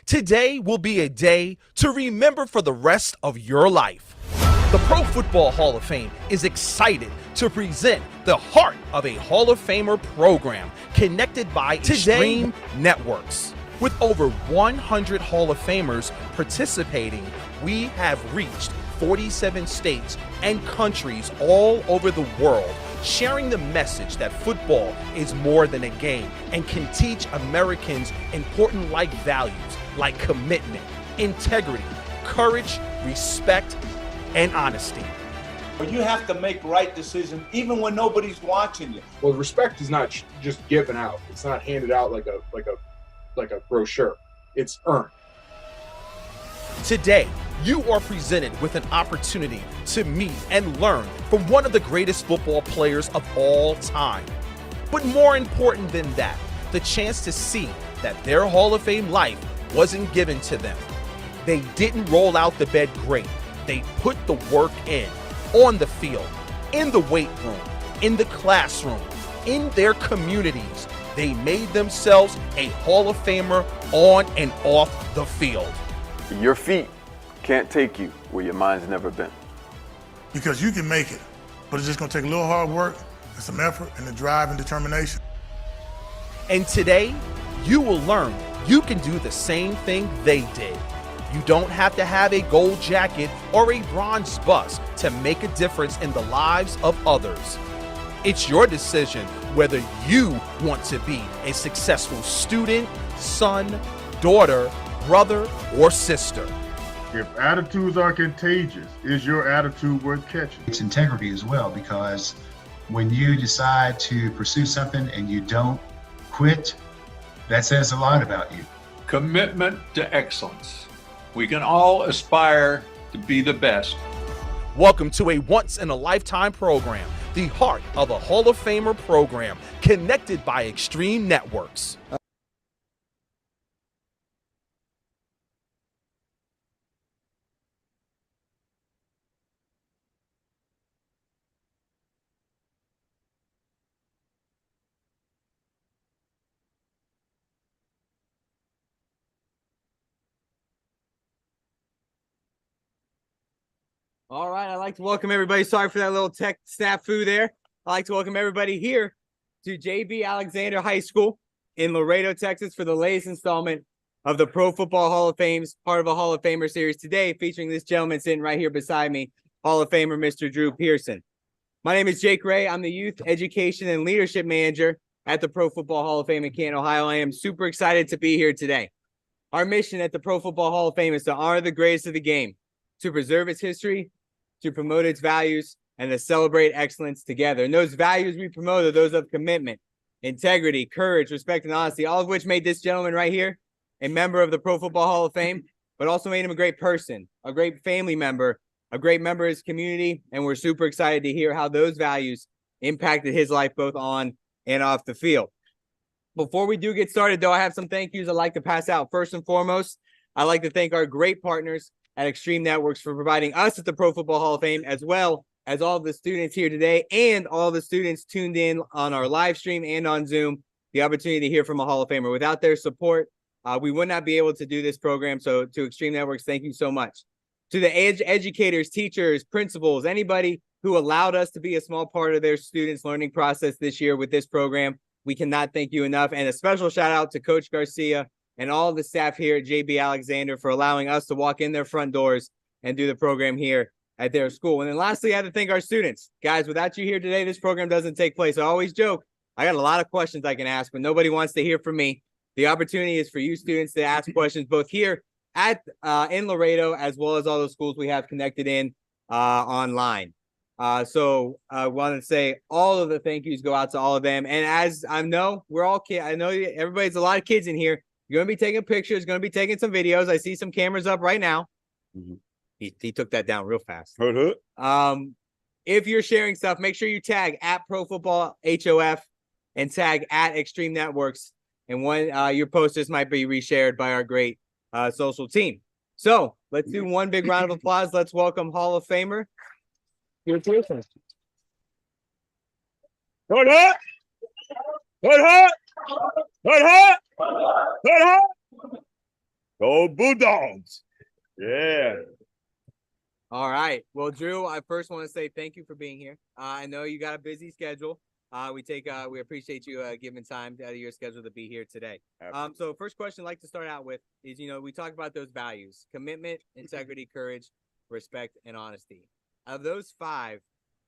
Today will be a day to remember for the rest of your life. The Pro Football Hall of Fame is excited to present the heart of a Hall of Famer program connected by Extreme Networks. With over 100 Hall of Famers participating, we have reached 47 states and countries all over the world, sharing the message that football is more than a game and can teach Americans important life values like commitment, integrity, courage, respect, and honesty. You have to make right decisions even when nobody's watching you. Well, respect is not just given out. It's not handed out like a brochure. It's earned. Today, you are presented with an opportunity to meet and learn from one of the greatest football players of all time. But more important than that, the chance to see that their Hall of Fame life wasn't given to them. They didn't roll out the bed great. They put the work in, on the field, in the weight room, in the classroom, in their communities. They made themselves a Hall of Famer on and off the field. Your feet can't take you where your mind's never been. Because you can make it, but it's just gonna take a little hard work and some effort and the drive and determination. And today, you will learn you can do the same thing they did. You don't have to have a gold jacket or a bronze bust to make a difference in the lives of others. It's your decision whether you want to be a successful student, son, daughter, brother, or sister. If attitudes are contagious, is your attitude worth catching? It's integrity as well, because when you decide to pursue something and you don't quit, that says a lot about you. Commitment to excellence. We can all aspire to be the best. Welcome to a once-in-a-lifetime program, the heart of a Hall of Famer program, connected by Extreme Networks. All right, I'd like to welcome everybody. Sorry for that little tech snafu there. I'd like to welcome everybody here to JB Alexander High School in Laredo, Texas for the latest installment of the Pro Football Hall of Fame's part of a Hall of Famer series today, featuring this gentleman sitting right here beside me, Hall of Famer Mr. Drew Pearson. My name is Jake Ray. I'm the Youth Education and Leadership Manager at the Pro Football Hall of Fame in Canton, Ohio. I am super excited to be here today. Our mission at the Pro Football Hall of Fame is to honor the greatest of the game, to preserve its history, to promote its values, and to celebrate excellence together. And those values we promote are those of commitment, integrity, courage, respect, and honesty, all of which made this gentleman right here a member of the Pro Football Hall of Fame, but also made him a great person, a great family member, a great member of his community. And we're super excited to hear how those values impacted his life both on and off the field. Before we do get started, though, I have some thank yous I'd like to pass out. First and foremost, I'd like to thank our great partners at Extreme Networks for providing us at the Pro Football Hall of Fame, as well as all of the students here today and all the students tuned in on our live stream and on Zoom, the opportunity to hear from a Hall of Famer. Without their support, we would not be able to do this program. So to Extreme Networks, thank you so much. To the educators, teachers, principals, anybody who allowed us to be a small part of their students' learning process this year with this program, we cannot thank you enough. And a special shout out to Coach Garcia and all the staff here at JB Alexander for allowing us to walk in their front doors and do the program here at their school. And then lastly, I have to thank our students. Guys, without you here today, this program doesn't take place. I always joke, I got a lot of questions I can ask, but nobody wants to hear from me. The opportunity is for you students to ask questions both here at in Laredo, as well as all the schools we have connected in online. So I want to say all of the thank yous go out to all of them. And as I know, we're all kids. I know everybody's a lot of kids in here. You're going to be taking pictures, going to be taking some videos. I see some cameras up right now. Mm-hmm. He took that down real fast. If you're sharing stuff, make sure you tag at Pro Football HOF and tag at Extreme Networks. And one your posters might be reshared by our great social team. So let's do one big round of applause. Let's welcome Hall of Famer. Your Pearson. Good hot! Good hot! Good hot! Good hot! Go Bulldogs. Yeah. All right. Well, Drew, I first want to say thank you for being here. I know you got a busy schedule. We appreciate you giving time out of your schedule to be here today. So first question I'd like to start out with is, we talk about those values: commitment, integrity, courage, respect, and honesty. Of those 5,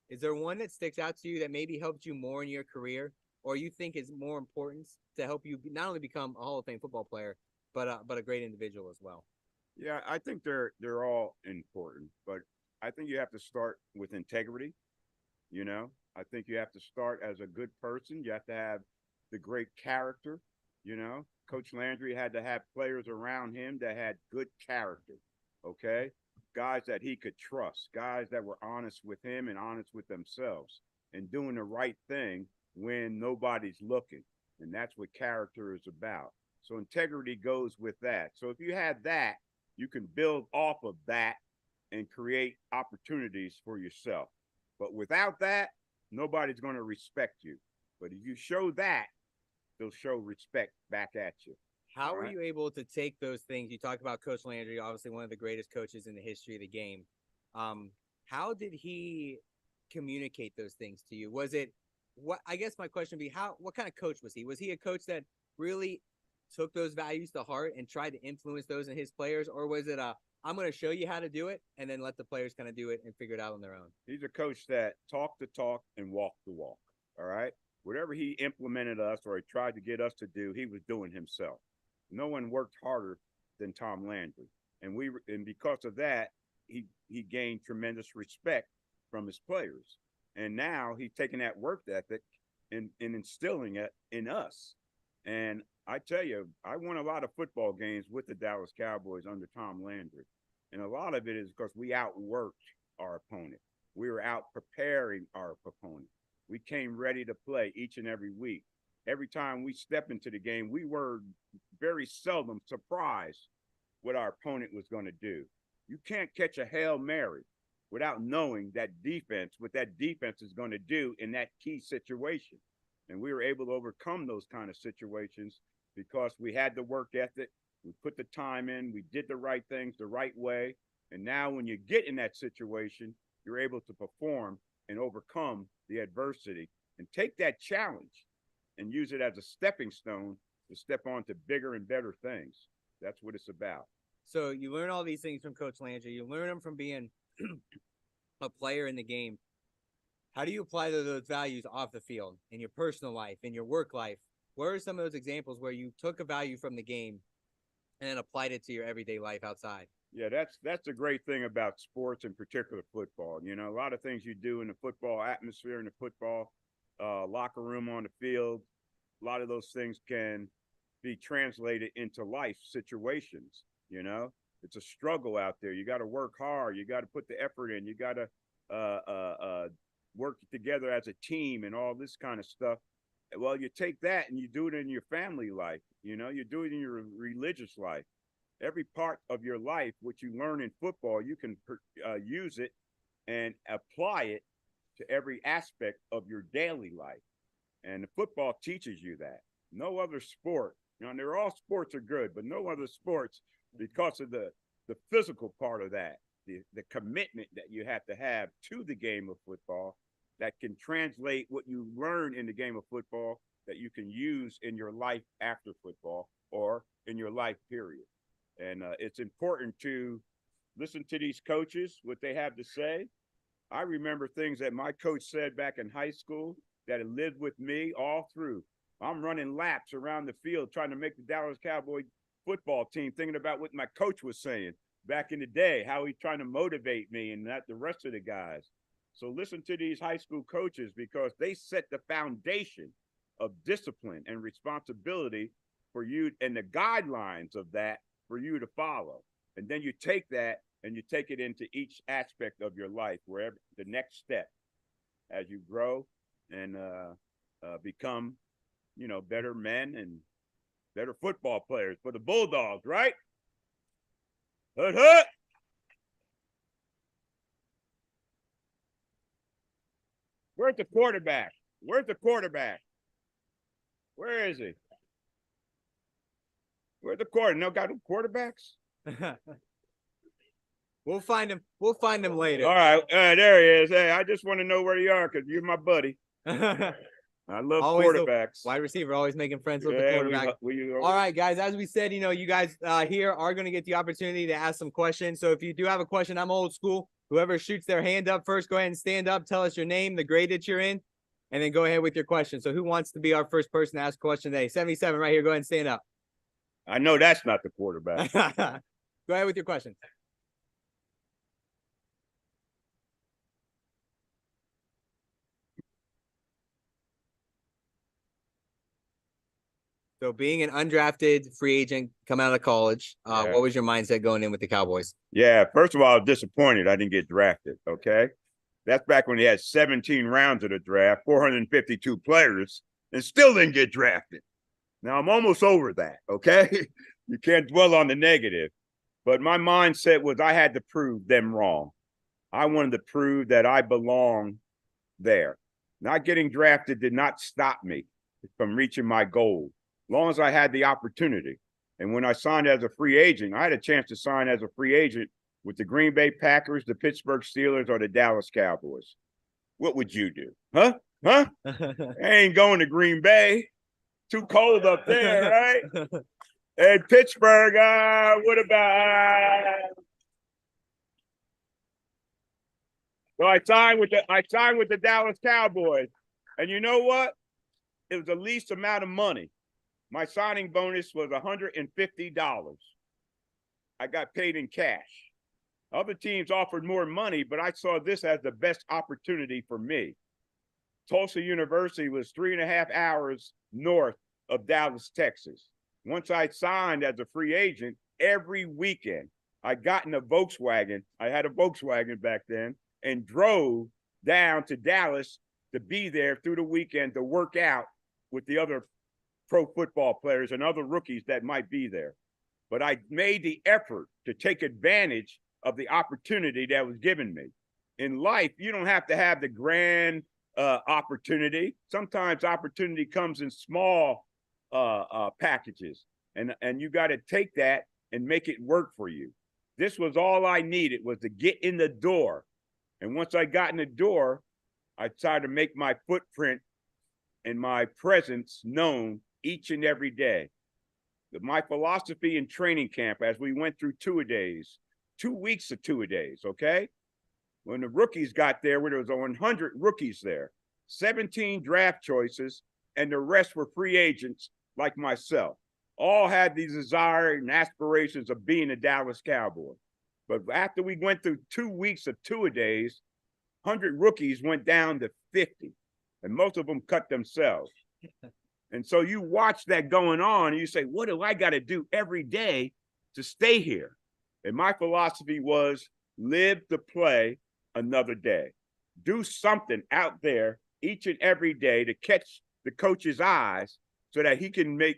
is there one that sticks out to you that maybe helped you more in your career, or you think is more important to help you not only become a Hall of Fame football player, but a great individual as well? Yeah, I think they're all important, but I think you have to start with integrity. I think you have to start as a good person. You have to have the great character. Coach Landry had to have players around him that had good character. Okay, guys that he could trust, guys that were honest with him and honest with themselves, and doing the right thing when nobody's looking. And that's what character is about. So integrity goes with that. So if you have that, you can build off of that and create opportunities for yourself. But without that, nobody's going to respect you. But if you show that, they'll show respect back at you. How were you able to take those things? You talk about Coach Landry, obviously one of the greatest coaches in the history of the game. How did he communicate those things to you? Was it I guess my question would be, what kind of coach was he? Was he a coach that really took those values to heart and tried to influence those in his players? Or was it I'm going to show you how to do it and then let the players kind of do it and figure it out on their own? He's a coach that talked the talk and walked the walk. All right. Whatever he implemented us or he tried to get us to do, he was doing himself. No one worked harder than Tom Landry. And because of that, he gained tremendous respect from his players. And now he's taking that work ethic and instilling it in us. And I tell you, I won a lot of football games with the Dallas Cowboys under Tom Landry. And a lot of it is because we outworked our opponent. We were out preparing our opponent. We came ready to play each and every week. Every time we step into the game, we were very seldom surprised what our opponent was going to do. You can't catch a Hail Mary without knowing what that defense is going to do in that key situation. And we were able to overcome those kind of situations because we had the work ethic, we put the time in, we did the right things the right way. And now when you get in that situation, you're able to perform and overcome the adversity and take that challenge and use it as a stepping stone to step on to bigger and better things. That's what it's about. So you learn all these things from Coach Landry. You learn them from being a player in the game. How do you apply those values off the field, in your personal life, in your work life? Where are some of those examples where you took a value from the game and then applied it to your everyday life outside? Yeah, that's the great thing about sports, in particular football. A lot of things you do in the football atmosphere, in the football locker room, on the field, a lot of those things can be translated into life situations. It's a struggle out there. You got to work hard. You got to put the effort in. You got to work together as a team and all this kind of stuff. Well, you take that and you do it in your family life. You do it in your religious life. Every part of your life, what you learn in football, you can use it and apply it to every aspect of your daily life. And the football teaches you that. No other sport, they're all sports are good, but no other sports, because of the physical part of that, the commitment that you have to the game of football, that can translate what you learn in the game of football that you can use in your life after football or in your life period. And it's important to listen to these coaches, what they have to say. I remember things that my coach said back in high school that had lived with me all through. I'm running laps around the field trying to make the Dallas Cowboy football team, thinking about what my coach was saying back in the day, how he's trying to motivate me and not the rest of the guys. So listen to these high school coaches, because they set the foundation of discipline and responsibility for you, and the guidelines of that for you to follow. And then you take that and you take it into each aspect of your life, wherever the next step as you grow and become, better men and better football players for the Bulldogs, right? Hut, hut. Where's the quarterback? Where is he? Where's the quarter? No, got quarterbacks. We'll find him. We'll find him later. All right, there he is. Hey, I just want to know where you are because you're my buddy. I love Always quarterbacks. Wide receiver, always making friends with the Yeah, quarterback. All right, guys. As we said, you guys here are going to get the opportunity to ask some questions. So if you do have a question, I'm old school. Whoever shoots their hand up first, go ahead and stand up. Tell us your name, the grade that you're in, and then go ahead with your question. So who wants to be our first person to ask a question today? 77 right here. Go ahead and stand up. I know that's not the quarterback. Go ahead with your question. So being an undrafted free agent coming out of college, what was your mindset going in with the Cowboys? Yeah, first of all, I was disappointed I didn't get drafted, okay? That's back when they had 17 rounds of the draft, 452 players, and still didn't get drafted. Now, I'm almost over that, okay? You can't dwell on the negative. But my mindset was I had to prove them wrong. I wanted to prove that I belong there. Not getting drafted did not stop me from reaching my goal, as long as I had the opportunity. And when I signed as a free agent, I had a chance to sign as a free agent with the Green Bay Packers, the Pittsburgh Steelers, or the Dallas Cowboys. What would you do? Huh? I ain't going to Green Bay. Too cold up there, right? Hey, Pittsburgh, what about? So I signed with the Dallas Cowboys. And you know what? It was the least amount of money. My signing bonus was $150. I got paid in cash. Other teams offered more money, but I saw this as the best opportunity for me. Tulsa University was 3.5 hours north of Dallas, Texas. Once I signed as a free agent, every weekend I got in a Volkswagen. I had a Volkswagen back then and drove down to Dallas to be there through the weekend to work out with the other pro football players and other rookies that might be there. But I made the effort to take advantage of the opportunity that was given me. In life, you don't have to have the grand opportunity. Sometimes opportunity comes in small packages, and you got to take that and make it work for you. This was all I needed, was to get in the door. And once I got in the door, I tried to make my footprint and my presence known each and every day. My philosophy in training camp, as we went through 2-a-days, 2 weeks of 2-a-days, okay? When the rookies got there, when there was 100 rookies there, 17 draft choices, and the rest were free agents like myself. All had these desires and aspirations of being a Dallas Cowboy. But after we went through 2 weeks of 2-a-days, 100 rookies went down to 50, and most of them cut themselves. And so you watch that going on, and you say, what do I got to do every day to stay here? And my philosophy was live to play another day. Do something out there each and every day to catch the coach's eyes so that he can make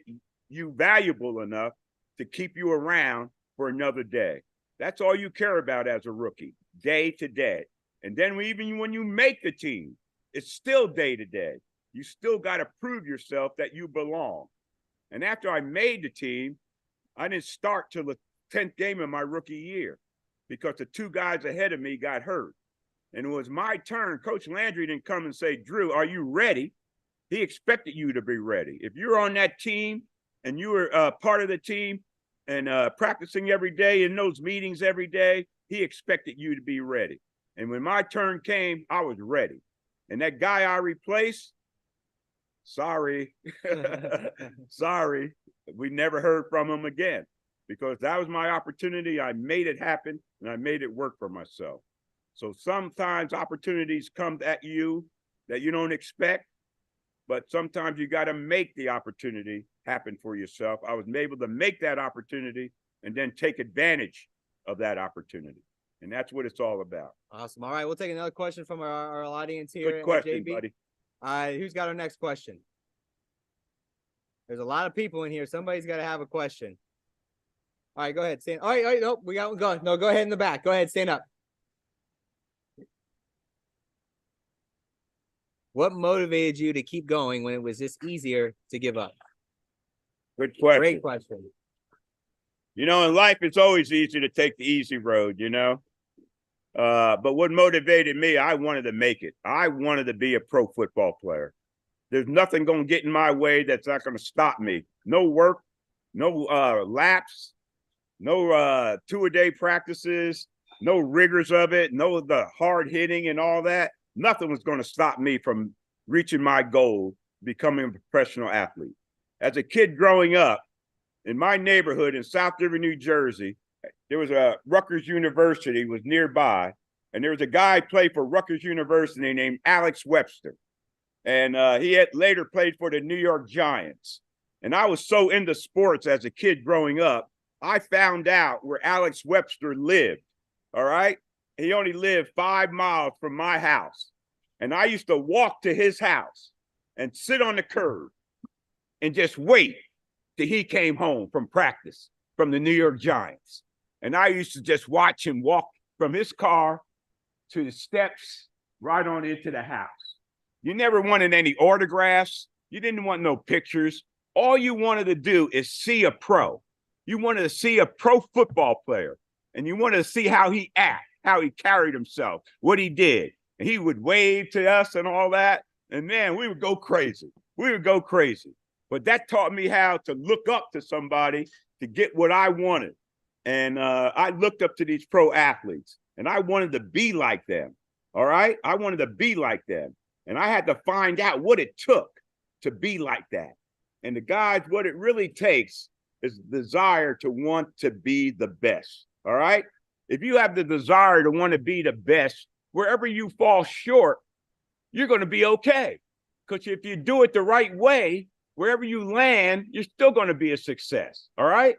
you valuable enough to keep you around for another day. That's all you care about as a rookie, day to day. And then even when you make the team, it's still day to day. You still got to prove yourself that you belong. And after I made the team, I didn't start till the 10th game of my rookie year because the 2 guys ahead of me got hurt. And it was my turn. Coach Landry didn't come and say, Drew, are you ready? He expected you to be ready. If you're on that team and you were part of the team and practicing every day in those meetings every day, he expected you to be ready. And when my turn came, I was ready. And that guy I replaced, sorry, we never heard from him again because that was my opportunity. I made it happen and I made it work for myself. So sometimes opportunities come at you that you don't expect, but sometimes you got to make the opportunity happen for yourself. I was able to make that opportunity and then take advantage of that opportunity. And that's what it's all about. Awesome. All right, we'll take another question from our audience here. Good question, JB. buddy. Who's got our next question? There's a lot of people in here. Somebody's got to have a question. All right, go ahead. Stand. All right, no, we got one going. No, go ahead in the back. Go ahead, stand up. What motivated you to keep going when it was just easier to give up? Good question. Great question. You know, in life, it's always easy to take the easy road, you know. But what motivated me, I wanted to make it. I wanted to be a pro football player. There's nothing going to get in my way that's not going to stop me. No work, no laps, no two-a-day practices, no rigors of it, no the hard hitting and all that. Nothing was going to stop me from reaching my goal, becoming a professional athlete. As a kid growing up, in my neighborhood in South River, New Jersey, there was a Rutgers University was nearby, and there was a guy played for Rutgers University named Alex Webster. And he had later played for the New York Giants. And I was so into sports as a kid growing up, I found out where Alex Webster lived, all right? He only lived 5 miles from my house. And I used to walk to his house and sit on the curb and just wait till he came home from practice from the New York Giants. And I used to just watch him walk from his car to the steps right on into the house. You never wanted any autographs. You didn't want no pictures. All you wanted to do is see a pro. You wanted to see a pro football player, and you wanted to see how he acted, how he carried himself, what he did. And he would wave to us and all that. And man, we would go crazy. We would go crazy. But that taught me how to look up to somebody to get what I wanted. And I looked up to these pro athletes, and I wanted to be like them. All right? I wanted to be like them. And I had to find out what it took to be like that. And the guys, what it really takes is the desire to want to be the best. All right? If you have the desire to want to be the best, wherever you fall short, you're going to be okay. Because if you do it the right way, wherever you land, you're still going to be a success. All right?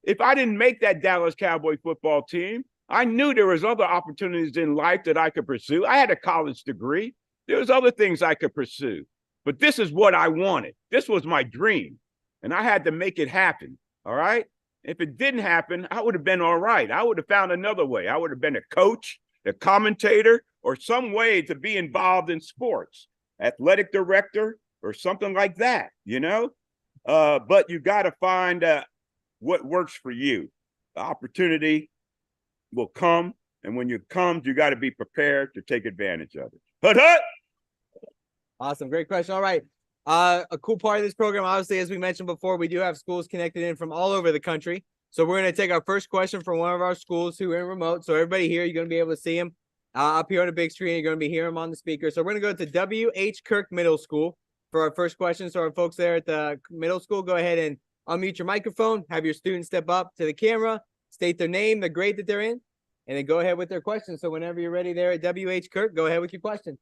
If I didn't make that Dallas Cowboy football team, I knew there was other opportunities in life that I could pursue. I had a college degree. There was other things I could pursue. But this is what I wanted. This was my dream. And I had to make it happen. All right? If it didn't happen, I would have been all right. I would have found another way. I would have been a coach, a commentator, or some way to be involved in sports, athletic director, or something like that, you know? But you got to find what works for you. The opportunity will come. And when it comes, you got to be prepared to take advantage of it. Hut. Awesome. Great question. All right. A cool part of this program, obviously, as we mentioned before, we do have schools connected in from all over the country. So we're going to take our first question from one of our schools who are in remote. So everybody here, you're going to be able to see him up here on the big screen. You're going to be hearing him on the speaker. So we're going to go to W.H. Kirk Middle School for our first question. So our folks there at the middle school, go ahead and unmute your microphone, have your students step up to the camera, state their name, the grade that they're in, and then go ahead with their question. So whenever you're ready there at W.H. Kirk, go ahead with your question.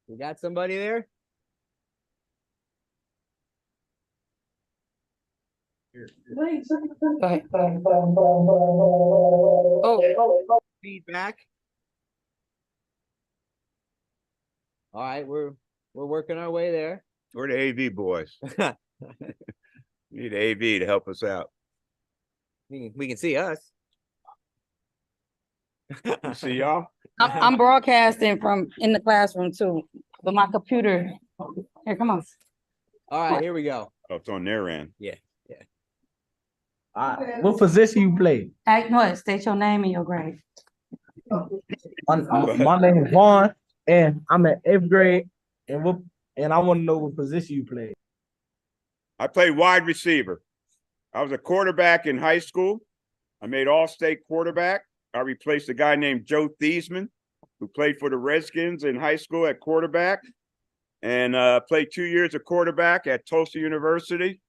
We got somebody there? Oh, feedback. All right, we're working our way there. We're the AV boys. We need AV to help us out. We can see us. You see y'all? I'm broadcasting from in the classroom too, but my computer. Here, come on. All right, here we go. Oh, it's on their end. Yeah. What position you play? No, state your name and your grade. My name is Vaughn, and I'm in 8th grade, and I want to know what position you play. I played wide receiver. I was a quarterback in high school. I made all-state quarterback. I replaced a guy named Joe Thiesman, who played for the Redskins in high school at quarterback, and played 2 years of quarterback at Tulsa University.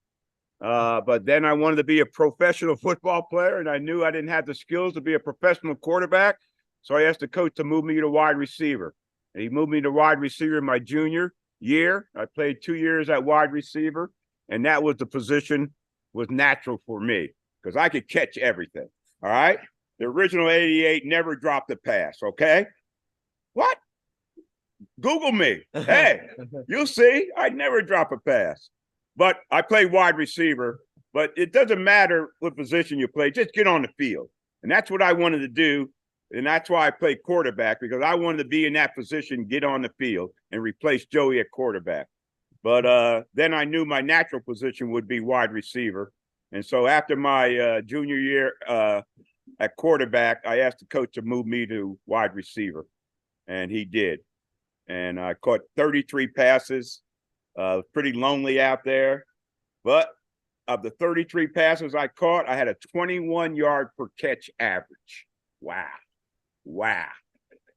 But then I wanted to be a professional football player, and I knew I didn't have the skills to be a professional quarterback. So I asked the coach to move me to wide receiver. And he moved me to wide receiver in my junior year. I played 2 years at wide receiver, and that was the position was natural for me because I could catch everything. All right. The original 88 never dropped a pass. Okay. What? Google me. Hey, you'll see. I never drop a pass. But I play wide receiver, but it doesn't matter what position you play. Just get on the field. And that's what I wanted to do And that's why I played quarterback, because I wanted to be in that position, get on the field, and replace Joey at quarterback. But then I knew my natural position would be wide receiver. And so after my junior year at quarterback, I asked the coach to move me to wide receiver, and he did. And I caught 33 passes. Pretty lonely out there. But of the 33 passes I caught, I had a 21-yard per catch average. Wow. Wow.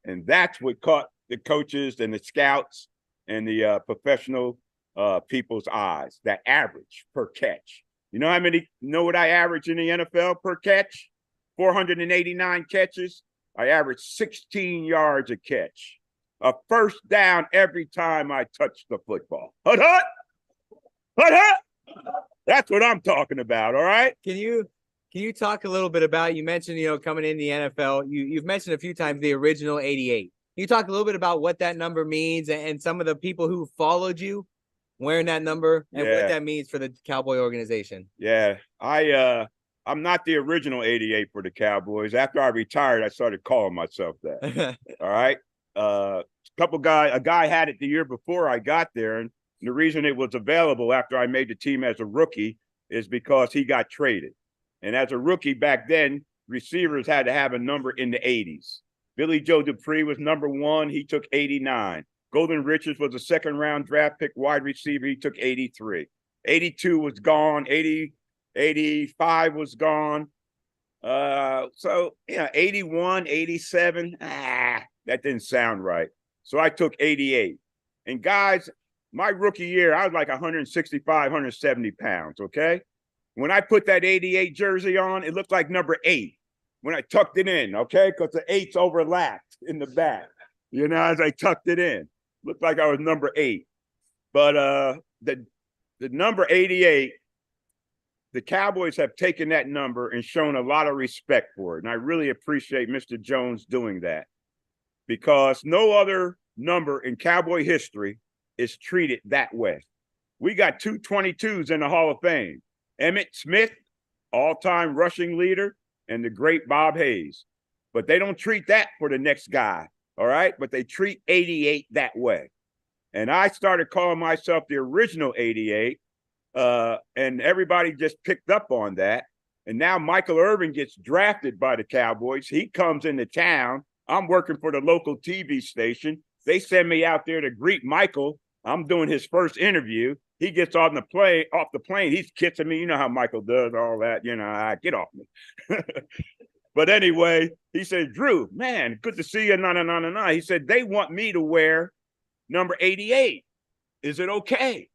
And that's what caught the coaches and the scouts and the professional people's eyes, that average per catch. You know what I average in the NFL per catch? 489 catches. I average 16 yards a catch. A first down every time I touch the football. Hut, hut! Hut, hut! That's what I'm talking about, all right? Can you talk a little bit about, you mentioned, coming in the NFL, you've mentioned a few times the original 88. Can you talk a little bit about what that number means and some of the people who followed you wearing that number and what that means for the Cowboy organization? Yeah, I'm not the original 88 for the Cowboys. After I retired, I started calling myself that. All right. A guy had it the year before I got there, and the reason it was available after I made the team as a rookie is because he got traded. And as a rookie back then, receivers had to have a number in the 80s. Billy Joe Dupree was number 1. He took 89. Golden Richards was a second-round draft pick wide receiver. He took 83. 82 was gone. 85 was gone. 81, 87, that didn't sound right. So I took 88. And guys, my rookie year, I was like 165, 170 pounds, okay? When I put that 88 jersey on, it looked like number 8 when I tucked it in, okay? Because the 8's overlapped in the back, as I tucked it in. Looked like I was number 8. But the number 88, the Cowboys have taken that number and shown a lot of respect for it. And I really appreciate Mr. Jones doing that, because no other number in Cowboy history is treated that way. We got 2 22s in the Hall of Fame. Emmitt Smith, all-time rushing leader, and the great Bob Hayes. But they don't treat that for the next guy, all right? But they treat 88 that way. And I started calling myself the original 88, and everybody just picked up on that. And now Michael Irvin gets drafted by the Cowboys. He comes into town. I'm working for the local TV station. They send me out there to greet Michael. I'm doing his first interview. He gets off the plane. He's kissing me. You know how Michael does all that. Get off me. But anyway, he said, Drew, man, good to see you. No. He said, they want me to wear number 88. Is it okay?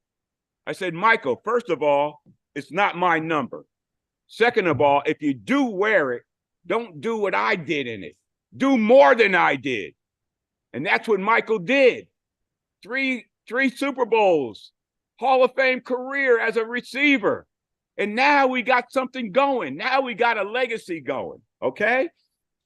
I said, Michael, first of all, it's not my number. Second of all, if you do wear it, don't do what I did in it. Do more than I did. And that's what Michael did. Three Super Bowls, Hall of Fame career as a receiver. And now we got something going. Now we got a legacy going, okay?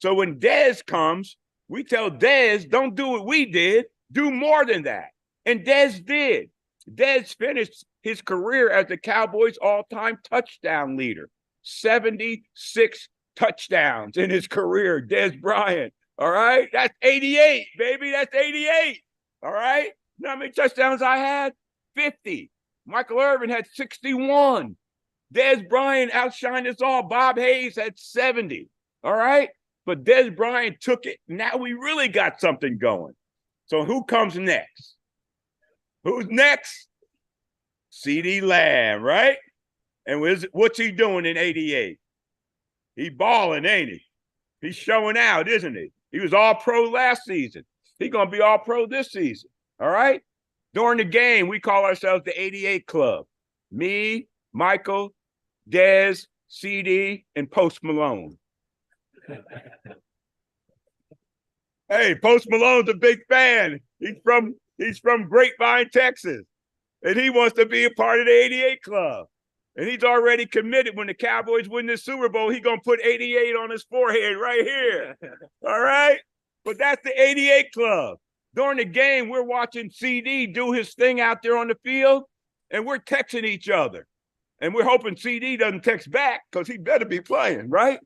So when Dez comes, we tell Dez, don't do what we did. Do more than that. And Dez did. Dez finished his career as the Cowboys' all-time touchdown leader. 76 touchdowns in his career, Dez Bryant. All right? That's 88, baby. That's 88. All right? You know how many touchdowns I had? 50. Michael Irvin had 61. Dez Bryant outshined us all. Bob Hayes had 70. All right? But Dez Bryant took it. Now we really got something going. So who comes next? Who's next? CeeDee Lamb, right? And what's he doing in 88? He balling, ain't he? He's showing out, isn't he? He was all-pro last season. He's going to be all-pro this season, all right? During the game, we call ourselves the 88 Club. Me, Michael, Dez, CeeDee, and Post Malone. Hey, Post Malone's a big fan. He's from Grapevine, Texas. And he wants to be a part of the 88 Club. And he's already committed when the Cowboys win this Super Bowl, he's going to put 88 on his forehead right here. All right? But that's the 88 Club. During the game, we're watching CeeDee do his thing out there on the field, and we're texting each other. And we're hoping CeeDee doesn't text back because he better be playing, right?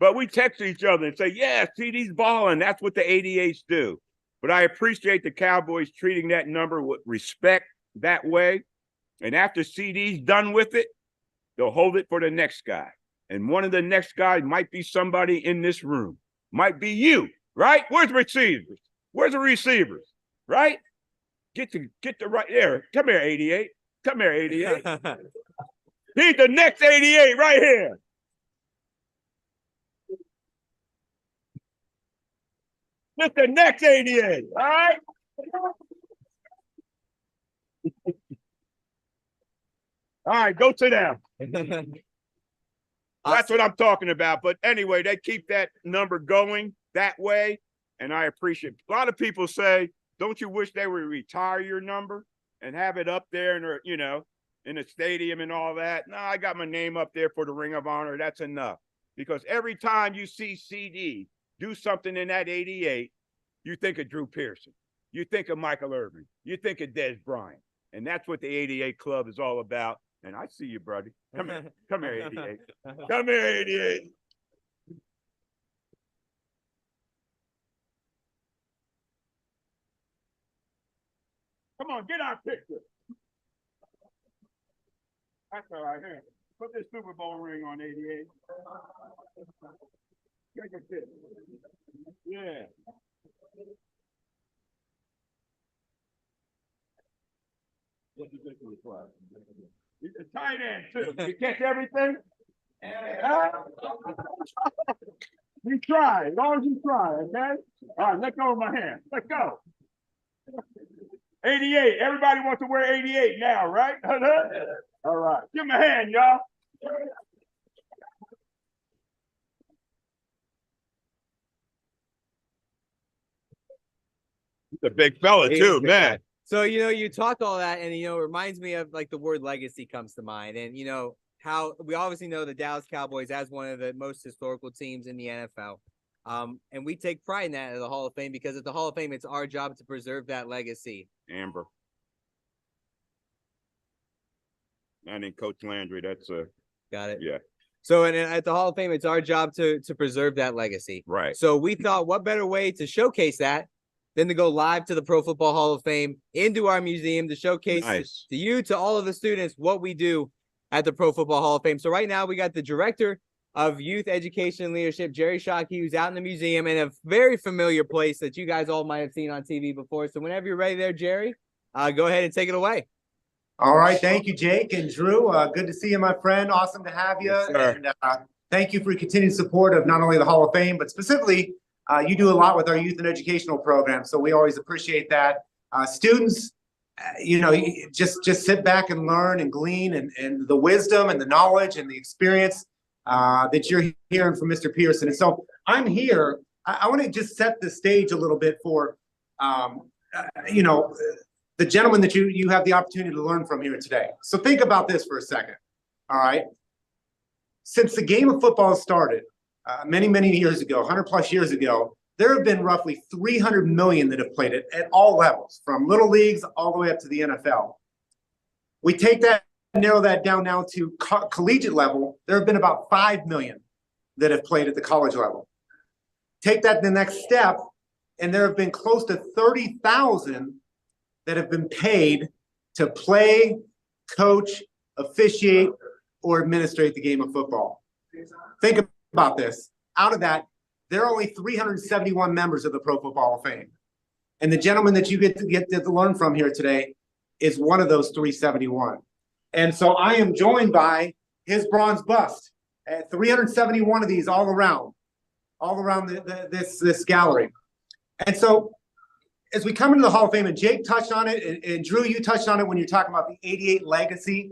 But we text each other and say, yeah, CD's balling. That's what the 88s do. But I appreciate the Cowboys treating that number with respect that way. And after CD's done with it, they'll hold it for the next guy. And one of the next guys might be somebody in this room. Might be you, right? Where's the receivers? Where's the receivers? Right? Get the right there. Come here, 88. Come here, 88. He's the next 88 right here. This the next 88. All right. All right, go sit down. That's what I'm talking about. But anyway, they keep that number going that way, and I appreciate it. A lot of people say, don't you wish they would retire your number and have it up there in, in the stadium and all that? No, I got my name up there for the Ring of Honor. That's enough. Because every time you see CD do something in that 88, you think of Drew Pearson. You think of Michael Irvin. You think of Des Bryant. And that's what the 88 Club is all about. And I see you, buddy. Come here. Come here, 88. Come here, 88. Come on, get our picture. That's all right. Here, put this Super Bowl ring on, 88. Get your picture. Yeah. What you think of the club? He's a tight end, too. You catch everything? You try, as long as you try, okay? All right, let go of my hand. Let go. 88. Everybody wants to wear 88 now, right? All right. Give him a hand, y'all. He's a big fella, too, man. So, you talk all that, and, it reminds me of, like, the word legacy comes to mind. And, how we obviously know the Dallas Cowboys as one of the most historical teams in the NFL. And we take pride in that at the Hall of Fame, because at the Hall of Fame, it's our job to preserve that legacy. Amber. I think Coach Landry, that's Got it. Yeah. So at the Hall of Fame, it's our job to preserve that legacy. Right. So we thought, what better way to showcase that than to go live to the Pro Football Hall of Fame, into our museum, to showcase to you, to all of the students, what we do at the Pro Football Hall of Fame. So right now we got the director of Youth Education and Leadership, Jerry Shockey, who's out in the museum in a very familiar place that you guys all might have seen on TV before. So whenever you're ready there, Jerry, go ahead and take it away. All right. Thank you, Jake and Drew. Good to see you, my friend. Awesome to have you. Yes, and thank you for your continued support of not only the Hall of Fame, but specifically, you do a lot with our youth and educational program. So we always appreciate that. Students, just sit back and learn and glean and the wisdom and the knowledge and the experience that you're hearing from Mr. Pearson. And so I'm here. I want to just set the stage a little bit for, the gentleman that you have the opportunity to learn from here today. So think about this for a second. All right. Since the game of football started many, many years ago, 100 plus years ago, there have been roughly 300 million that have played it at all levels, from little leagues all the way up to the NFL. We take that and narrow that down now to collegiate level. There have been about 5 million that have played at the college level. Take that to the next step, and there have been close to 30,000 that have been paid to play, coach, officiate, or administrate the game of football. Think about this. Out of that, there are only 371 members of the Pro Football Hall of Fame. And the gentleman that you get to learn from here today is one of those 371. And so I am joined by his bronze bust at 371 of these all around this gallery. And so as we come into the Hall of Fame, and Jake touched on it, and Drew, you touched on it when you're talking about the 88 legacy.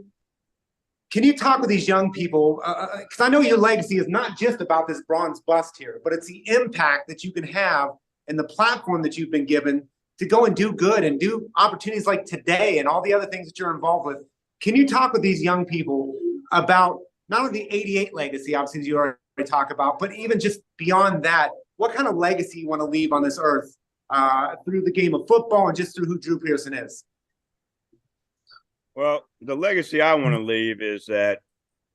Can you talk with these young people? Because I know your legacy is not just about this bronze bust here, but it's the impact that you can have and the platform that you've been given to go and do good and do opportunities like today and all the other things that you're involved with. Can you talk with these young people about not only the 88 legacy, obviously, as you already talk about, but even just beyond that, what kind of legacy you want to leave on this earth through the game of football and just through who Drew Pearson is? Well, the legacy I want to leave is that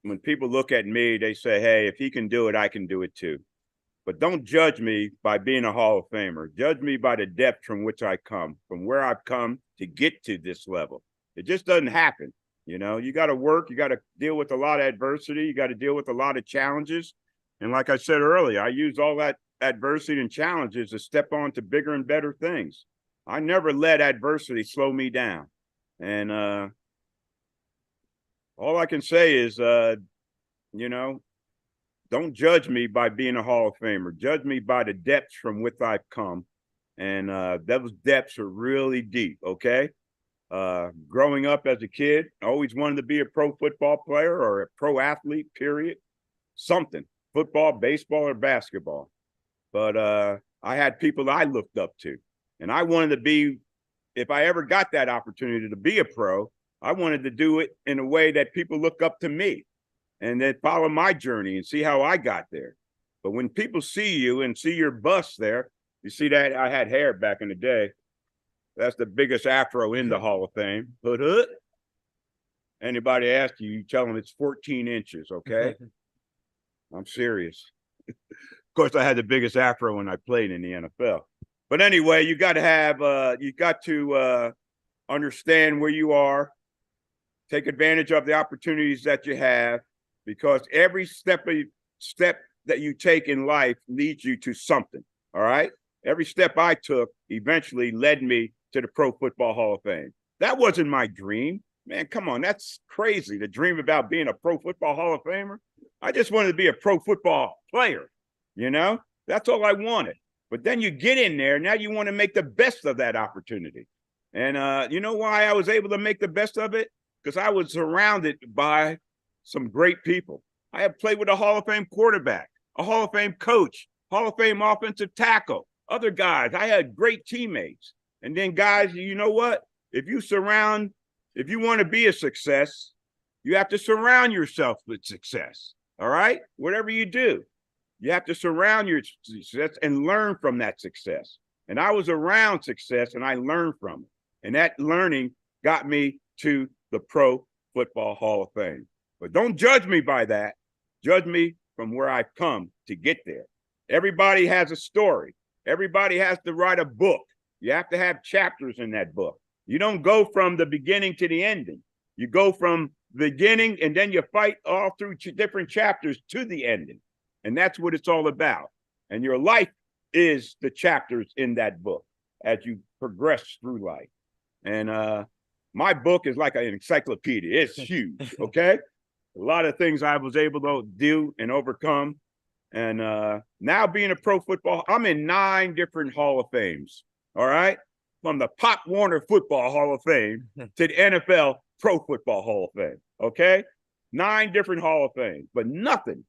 when people look at me, they say, hey, if he can do it, I can do it too. But don't judge me by being a Hall of Famer. Judge me by the depth from which I come, from where I've come to get to this level. It just doesn't happen. You know, you got to work. You got to deal with a lot of adversity. You got to deal with a lot of challenges. And like I said earlier, I use all that adversity and challenges to step on to bigger and better things. I never let adversity slow me down. And all I can say is, you know, don't judge me by being a Hall of Famer. Judge me by the depths from which I've come. And those depths are really deep, okay? Growing up as a kid, I always wanted to be a pro football player or a pro athlete, period. Something, football, baseball, or basketball. But I had people that I looked up to. And I wanted to be, if I ever got that opportunity to be a pro, I wanted to do it in a way that people look up to me and then follow my journey and see how I got there. But when people see you and see your bust there, you see that I had hair back in the day. That's the biggest afro in the Hall of Fame. Hood. Anybody ask you, you tell them it's 14 inches, okay? I'm serious. Of course, I had the biggest afro when I played in the NFL. But anyway, you got to have, you got to understand where you are, take advantage of the opportunities that you have, because every step that you take in life leads you to something, all right? Every step I took eventually led me to the Pro Football Hall of Fame. That wasn't my dream. Man, come on, that's crazy to dream about being a Pro Football Hall of Famer. I just wanted to be a pro football player, you know? That's all I wanted. But then you get in there, now you want to make the best of that opportunity. And you know why I was able to make the best of it? Because I was surrounded by some great people. I have played with a Hall of Fame quarterback, a Hall of Fame coach, Hall of Fame offensive tackle, other guys. I had great teammates. And then guys, you know what? If you want to be a success, you have to surround yourself with success. All right? Whatever you do, you have to surround your success and learn from that success. And I was around success and I learned from it. And that learning got me to the Pro Football Hall of Fame. But don't judge me by that. Judge me from where I've come to get there. Everybody has a story. Everybody has to write a book. You have to have chapters in that book. You don't go from the beginning to the ending. You go from the beginning and then you fight all through different chapters to the ending. And that's what it's all about. And your life is the chapters in that book as you progress through life. And my book is like an encyclopedia. It's huge, okay? A lot of things I was able to do and overcome. And now being a pro football, I'm in 9 different Hall of Fames, all right? From the Pop Warner Football Hall of Fame to the NFL Pro Football Hall of Fame, okay? 9 different Hall of Fames, but nothing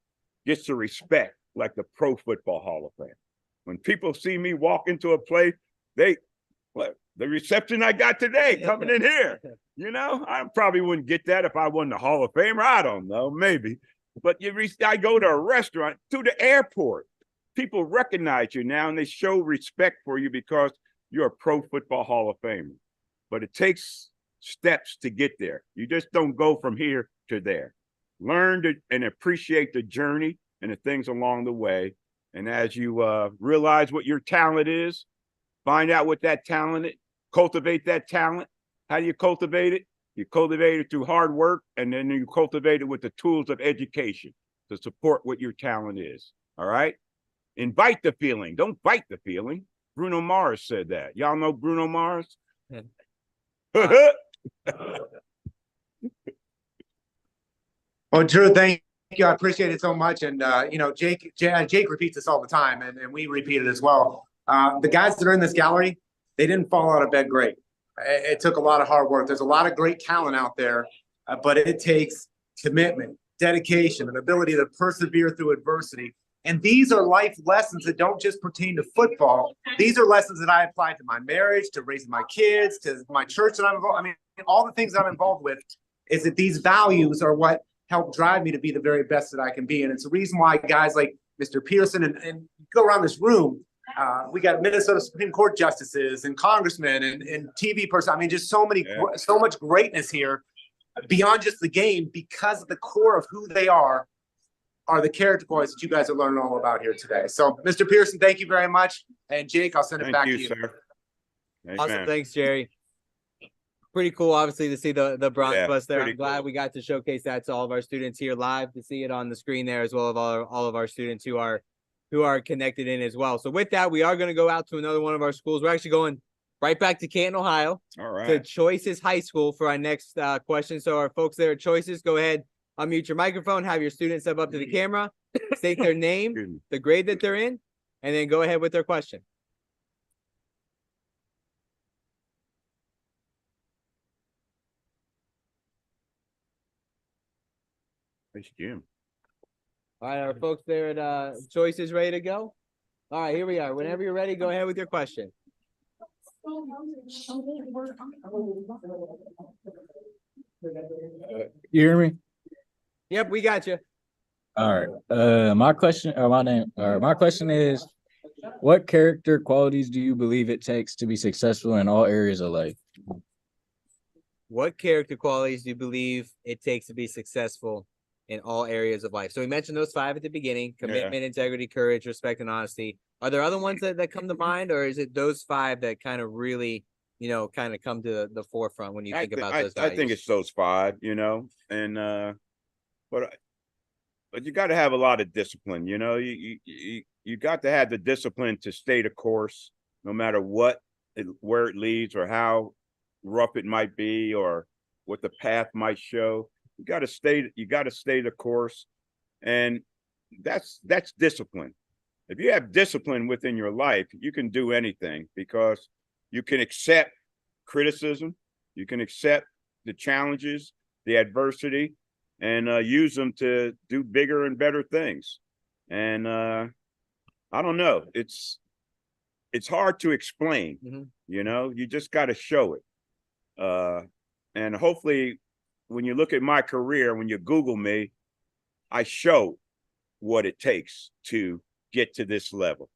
gets the respect like the Pro Football Hall of Fame. When people see me walk into a place, the reception I got today coming in here, you know, I probably wouldn't get that if I wasn't a Hall of Famer. I don't know, maybe. But I go to a restaurant, to the airport. People recognize you now and they show respect for you because you're a Pro Football Hall of Famer. But it takes steps to get there. You just don't go from here to there. Learn to, and appreciate the journey and the things along the way. And as you realize what your talent is, find out what that talent is, cultivate that talent. How do you cultivate it? You cultivate it through hard work, and then you cultivate it with the tools of education to support what your talent is. All right? Invite the feeling. Don't fight the feeling. Bruno Mars said that. Y'all know Bruno Mars? Well, Drew, thank you. I appreciate it so much. And, you know, Jake repeats this all the time, and we repeat it as well. The guys that are in this gallery, they didn't fall out of bed great. It took a lot of hard work. There's a lot of great talent out there, but it takes commitment, dedication, and ability to persevere through adversity. And these are life lessons that don't just pertain to football. These are lessons that I apply to my marriage, to raising my kids, to my church that I'm involved. I mean, all the things that I'm involved with is that these values are what help drive me to be the very best that I can be. And it's the reason why guys like Mr. Pearson and go around this room, we got Minnesota Supreme Court justices and congressmen and TV person. I mean, just so much greatness here. beyond just the game, because of the core of who they are the character qualities that you guys are learning all about here today. So, Mr. Pearson, thank you very much. And Jake, I'll send it back to you. Sir. Awesome. Thanks, Jerry. Pretty cool, obviously, to see the Bronx bus there. I'm glad we got to showcase that to all of our students here live, to see it on the screen there, as well as all of our students who are connected in as well. So with that, we are going to go out to another one of our schools. We're actually going right back to Canton, Ohio. All right. To Choices High School for our next question. So our folks there at Choices, go ahead, unmute your microphone, have your students step up to the camera, state their name, the grade that they're in, and then go ahead with their question. Thanks, Jim. All right, our folks there at Choices ready to go? All right, here we are. Whenever you're ready, go ahead with your question. You hear me? Yep, we got you. All right. My question is, what character qualities do you believe it takes to be successful in all areas of life? What character qualities do you believe it takes to be successful in all areas of life? So we mentioned those 5 at the beginning: commitment, integrity, courage, respect, and honesty. Are there other ones that come to mind, or is it those 5 that kind of really, kind of come to the forefront when you think about those values? I think it's those 5, and but you got to have a lot of discipline. You got to have the discipline to stay the course, no matter where it leads or how rough it might be or what the path might show. You got to stay the course, and that's discipline. If you have discipline within your life, you can do anything, because you can accept criticism, you can accept the challenges, the adversity, and use them to do bigger and better things. And I don't know, it's hard to explain. You just got to show it. And hopefully, when you look at my career, when you Google me, I show what it takes to get to this level.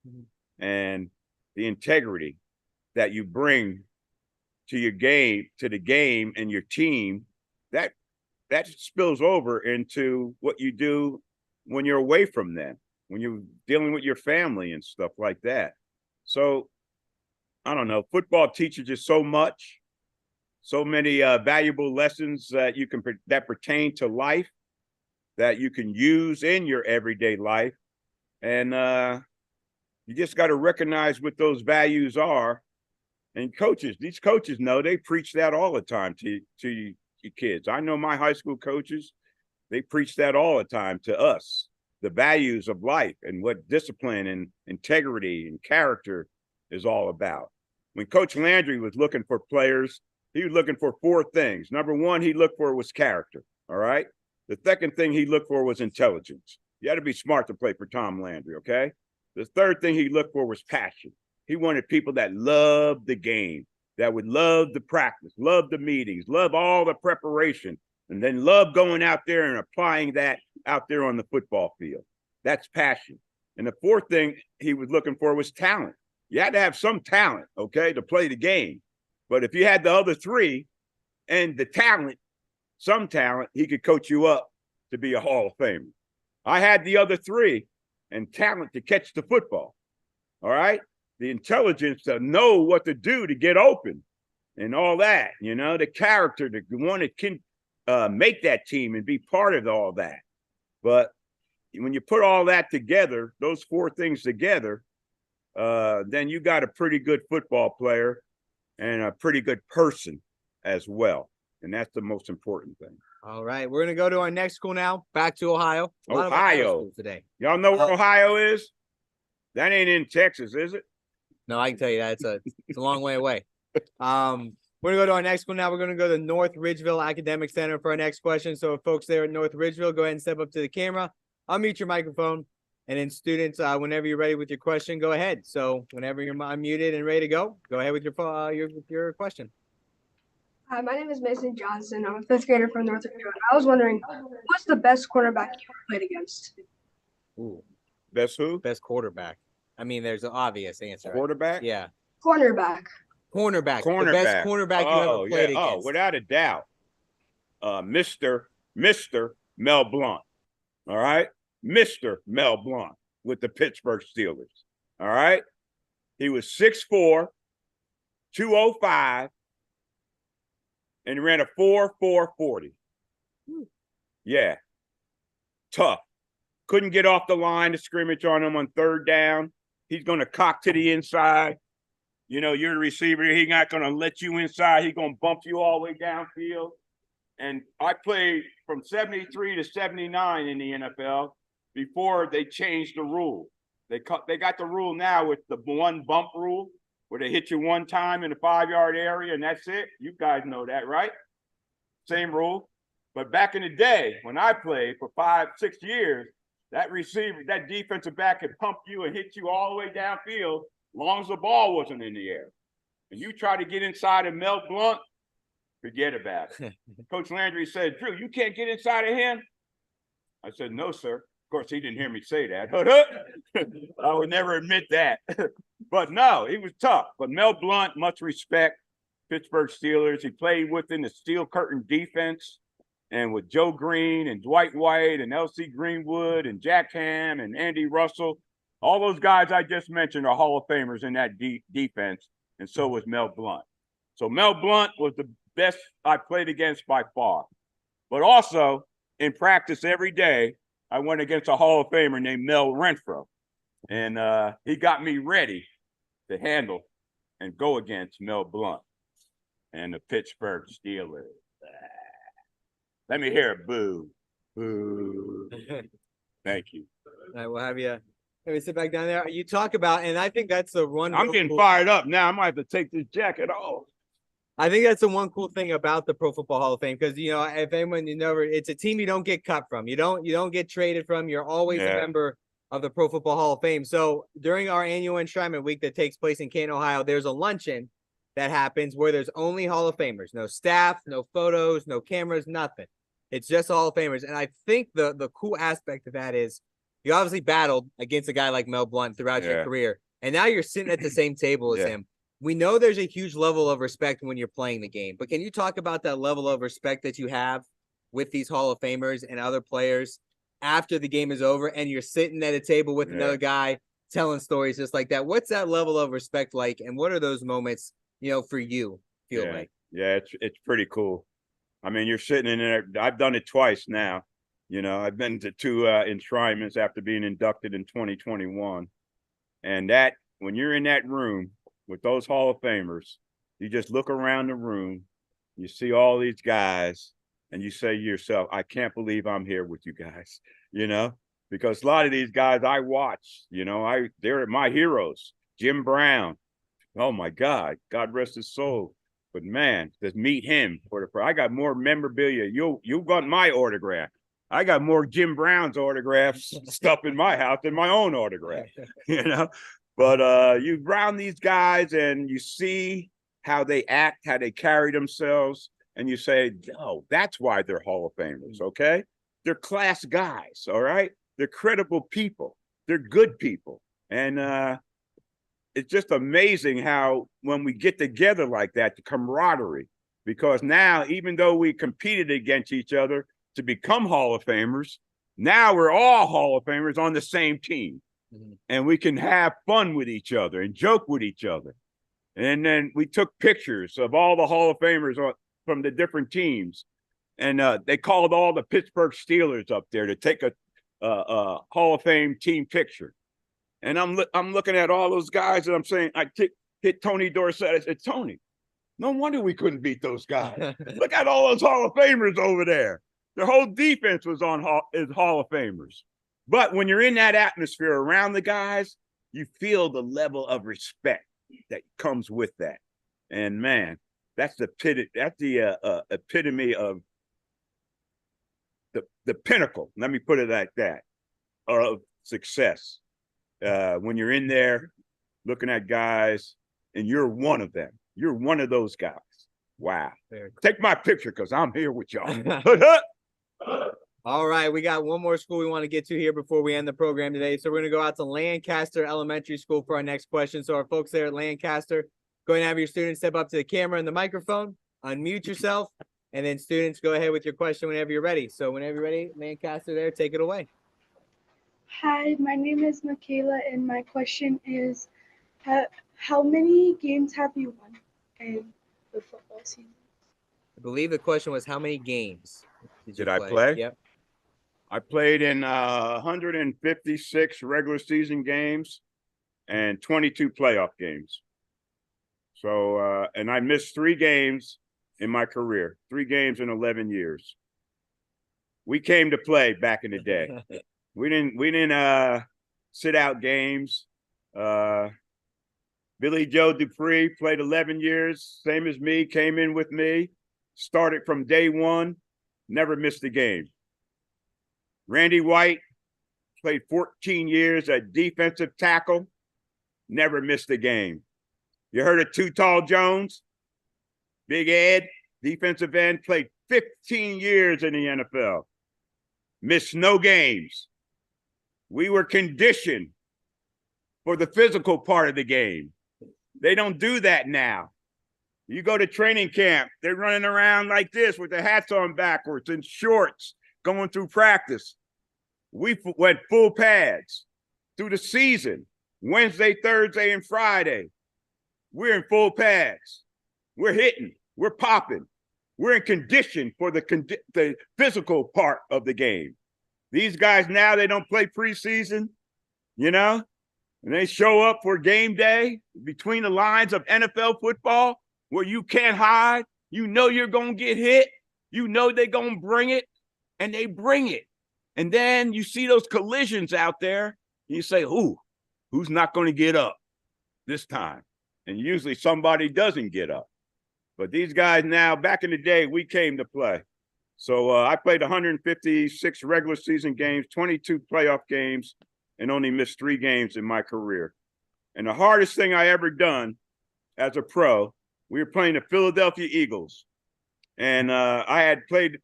And the integrity that you bring to your game, to the game and your team, that spills over into what you do when you're away from them, when you're dealing with your family and stuff like that. So I don't know, football teaches you so much, so many valuable lessons that that pertain to life, that you can use in your everyday life. And you just got to recognize what those values are. And these coaches know, they preach that all the time to your kids. I know my high school coaches, they preach that all the time to us, the values of life and what discipline and integrity and character is all about. When Coach Landry was looking for players, he was looking for 4 things. Number 1, he looked for was character. All right. The second thing he looked for was intelligence. You had to be smart to play for Tom Landry. Okay. The third thing he looked for was passion. He wanted people that loved the game, that would love the practice, love the meetings, love all the preparation, and then love going out there and applying that out there on the football field. That's passion. And the 4th thing he was looking for was talent. You had to have some talent, okay, to play the game. But if you had the other 3 and the talent, some talent, he could coach you up to be a Hall of Famer. I had the other 3 and talent to catch the football. All right. The intelligence to know what to do to get open and all that, the character to want to can make that team and be part of all that. But when you put all that together, those 4 things together, then you got a pretty good football player and a pretty good person as well. And that's the most important thing. All right. We're going to go to our next school now, back to Ohio. Ohio today. Y'all know where Ohio is? That ain't in Texas, is it? No, I can tell you that. It's a long way away. We're going to go to our next school now. We're going to go to North Ridgeville Academic Center for our next question. So folks there at North Ridgeville, go ahead and step up to the camera. Unmute your microphone. And then students, whenever you're ready with your question, go ahead. So whenever you're unmuted and ready to go ahead with your question. Hi, my name is Mason Johnson. I'm a 5th grader from North Ridgeville. I was wondering, what's the best cornerback you ever played against? Ooh. Best who? Best quarterback. I mean, there's an obvious answer. Quarterback? Yeah. Cornerback. Cornerback. The best cornerback you ever played against. Oh, without a doubt. Mr. Mel Blount. All right? Mr. Mel Blount with the Pittsburgh Steelers. All right? He was 6'4", 205, and he ran a 4.40. Yeah. Tough. Couldn't get off the line of scrimmage on him on third down. He's going to cock to the inside. You know, you're the receiver. He's not going to let you inside. He's going to bump you all the way downfield. And I played from 73 to 79 in the NFL before they changed the rule. They got the rule now with the one bump rule where they hit you one time in the 5-yard area and that's it. You guys know that, right? Same rule. But back in the day when I played for 5-6 years, that receiver, that defensive back could pump you and hit you all the way downfield as long as the ball wasn't in the air. And you try to get inside of Mel Blount, forget about it. Coach Landry said, Drew, you can't get inside of him? I said, no, sir. Of course, he didn't hear me say that. I would never admit that. But no, he was tough. But Mel Blount, much respect. Pittsburgh Steelers. He played within the Steel Curtain defense and with Joe Green and Dwight White and L.C. Greenwood and Jack Ham and Andy Russell. All those guys I just mentioned are Hall of Famers in that defense, and so was Mel Blount. So Mel Blount was the best I played against by far. But also, in practice every day, I went against a Hall of Famer named Mel Renfro. And he got me ready to handle and go against Mel Blount and the Pittsburgh Steelers. Let me hear it, boo. Boo. Thank you. All right, we'll have you. Let me sit back down there. You talk about, and I think that's the one. I'm getting fired up now. I might have to take this jacket off. I think that's the one cool thing about the Pro Football Hall of Fame, because you know, if anyone it's a team you don't get cut from. You don't get traded from. You're always a member of the Pro Football Hall of Fame. So during our annual enshrinement week that takes place in Canton, Ohio, there's a luncheon that happens where there's only Hall of Famers, no staff, no photos, no cameras, nothing. It's just Hall of Famers. And I think the cool aspect of that is you obviously battled against a guy like Mel Blount throughout your career. And now you're sitting at the same table as him. We know there's a huge level of respect when you're playing the game, but can you talk about that level of respect that you have with these Hall of Famers and other players after the game is over and you're sitting at a table with another guy telling stories just like that? What's that level of respect like? And what are those moments, you know, for you feel like? Yeah, it's pretty cool. I mean, you're sitting in there. I've done it twice now. You know, I've been to 2 enshrinements after being inducted in 2021. And that, when you're in that room with those Hall of Famers, you just look around the room, you see all these guys, and you say to yourself, I can't believe I'm here with you guys, you know, because a lot of these guys I watch, you know, they're my heroes. Jim Brown. Oh my God, God rest his soul. But man, to meet him I got more memorabilia. You got my autograph. I got more Jim Brown's autographs stuff in my house than my own autograph, you know. But you round these guys and you see how they act, how they carry themselves, and you say, oh, that's why they're Hall of Famers, okay? They're class guys, all right? They're credible people. They're good people. And it's just amazing how when we get together like that, the camaraderie, because now, even though we competed against each other to become Hall of Famers, now we're all Hall of Famers on the same team. And we can have fun with each other and joke with each other. And then we took pictures of all the Hall of Famers from the different teams. And they called all the Pittsburgh Steelers up there to take a Hall of Fame team picture. And I'm looking at all those guys and I'm saying, I hit Tony Dorsett. I said, Tony, no wonder we couldn't beat those guys. Look at all those Hall of Famers over there. Their whole defense was is Hall of Famers. But when you're in that atmosphere around the guys, you feel the level of respect that comes with that. And man, that's the epitome of the pinnacle. Let me put it like that, of success. When you're in there looking at guys and you're one of them, you're one of those guys. Wow. Take my picture because I'm here with y'all. All right, we got one more school we want to get to here before we end the program today. So we're going to go out to Lancaster Elementary School for our next question. So our folks there at Lancaster, go ahead and have your students step up to the camera and the microphone, unmute yourself, And then students, go ahead with your question whenever you're ready. So whenever you're ready, Lancaster there, take it away. Hi, my name is Michaela, and my question is, how many games have you won in the football season? I believe the question was, how many games Did I play? Yep. I played in 156 regular season games and 22 playoff games. So, and I missed 3 games in my career, 3 games in 11 years. We came to play back in the day. We didn't sit out games. Billy Joe Dupree played 11 years, same as me, came in with me, started from day one, never missed a game. Randy White played 14 years at defensive tackle, never missed a game. You heard of Too Tall Jones? Big Ed, defensive end, played 15 years in the NFL, missed no games. We were conditioned for the physical part of the game. They don't do that now. You go to training camp, they're running around like this with their hats on backwards and shorts going through practice. We went full pads through the season, Wednesday, Thursday, and Friday. We're in full pads. We're hitting. We're popping. We're in condition for the physical part of the game. These guys now, they don't play preseason, you know, and they show up for game day between the lines of NFL football where you can't hide. You know you're going to get hit. You know they're going to bring it, and they bring it. And then you see those collisions out there, and you say, who's not going to get up this time? And usually somebody doesn't get up. But these guys now, back in the day, we came to play. So I played 156 regular season games, 22 playoff games, and only missed 3 games in my career. And the hardest thing I ever done as a pro, we were playing the Philadelphia Eagles. And I had played,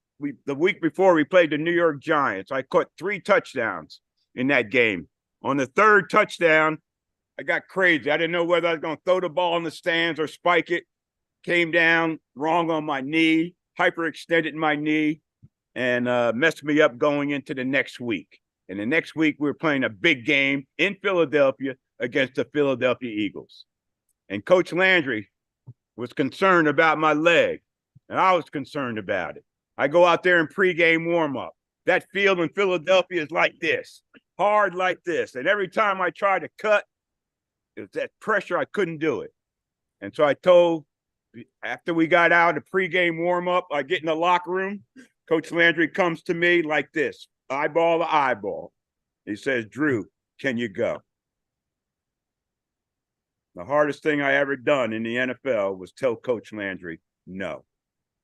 the week before we played the New York Giants. I caught 3 touchdowns in that game. On the 3rd touchdown, I got crazy. I didn't know whether I was going to throw the ball in the stands or spike it. Came down wrong on my knee, hyperextended my knee, and messed me up going into the next week. And the next week, we were playing a big game in Philadelphia against the Philadelphia Eagles. And Coach Landry was concerned about my leg, and I was concerned about it. I go out there in pregame warm-up. That field in Philadelphia is like this, hard like this. And every time I tried to cut, it was that pressure, I couldn't do it. And so I told, after we got out of pregame warm-up, I get in the locker room. Coach Landry comes to me like this, eyeball to eyeball. He says, Drew, can you go? The hardest thing I ever done in the NFL was tell Coach Landry, no,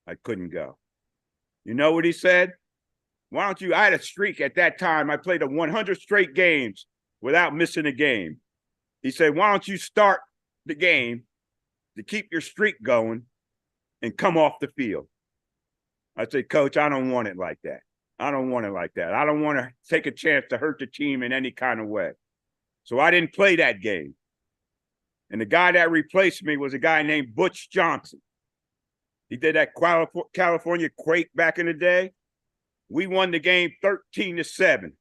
I couldn't go. You know what he said? Why don't you, I had a streak at that time. I played 100 straight games without missing a game. He said, why don't you start the game to keep your streak going and come off the field? I said, Coach, I don't want it like that. I don't want it like that. I don't want to take a chance to hurt the team in any kind of way. So I didn't play that game. And the guy that replaced me was a guy named Butch Johnson. He did that California Quake back in the day. We won the game 13-7.